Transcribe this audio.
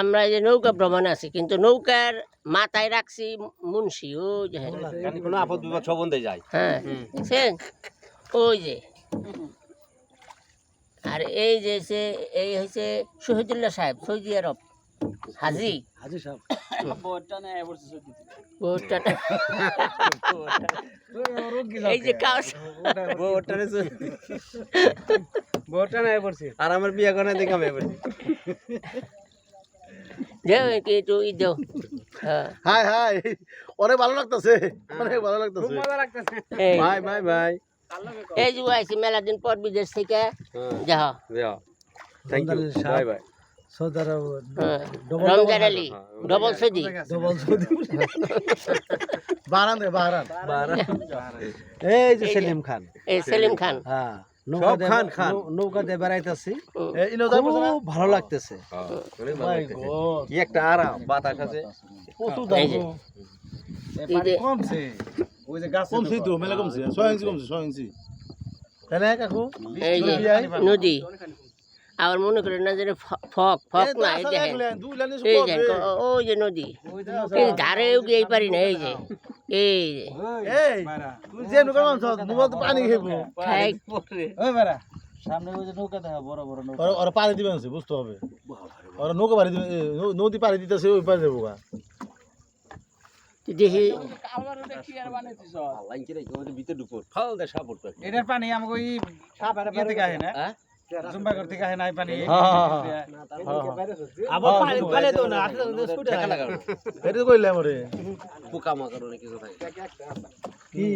আমরা এই যে নৌকা ভ্রমণে আছি কিন্তু নৌকার মাথায় রাখছি মুন্সি ও যে কোনো আপদ বিপদ সম্বন্ধে যায়। হ্যাঁ দেখছেন ওই যে আর এই যে এই হচ্ছে শহীদুল্লাহ সাহেব সৌদি আরব হাজি সাহেব এই যে কাউস বউটা নাই পড়ছে আর আমার বিয়ে করে দেখে আমি পড়ছি। দেও একটু ই দেও হ্যাঁ হাই হাই অনেক ভালো লাগতেছে অনেক ভালো লাগতেছে মজা লাগতেছে এই ভাই ভাই ভাই এই যে আইছি মেলা দিন পর বিদেশ থেকে যাহ থ্যাংক ইউ বাই বাই। সৌদারা Ramzan Ali double Saudi Bahrain রে বাহারান এই যে সেলিম খান এই সেলিম খান হ্যাঁ সব খান খান নৌকা দিয়ে বেড়াইতেছি ইনো যাইবো না খুব ভালো লাগতেছে অনেক ভালো লাগতেছে। কি একটা আরাম বাতাস আছে। প্রচুর এই যে এই যে কমছে ওই যে গাছ কমছে তো মেলা কমছে 6 ইঞ্চি কমছে 6 ইঞ্চি তাই না কাকু এই যে নদী আবার মনে করেন না যে ফক না এই দেখেন এই যে ওই যে নদী এই ধারেও গিয়ে পারি না এই যে এই যে এই তুই যে নৌকা মানছ নৌকা তো পানি খাইবো খাই ওই বেড়া সামনে ওই যে নৌকা দেখা বড় বড় নৌকা ওরা পানি দিবেন আছে বুঝতে হবে ওরা নৌকা পানি দিবে নদী পানি দিতেছে ওই পানি দেবো গা দেখি লাইন করে ওই ভিতর ঢুকো ফাল দে সাপোর্ট করে। এটার পানি আমাকে ওই ইয়ে থেকে আহে না হ্যাঁ জুম্বা করতে আহে না এই পানি আবার পানি ফেলে দাও না টাকা লাগাও এটা কইলাম রে পোকা মাকড় অনেক কিছু থাকে। কি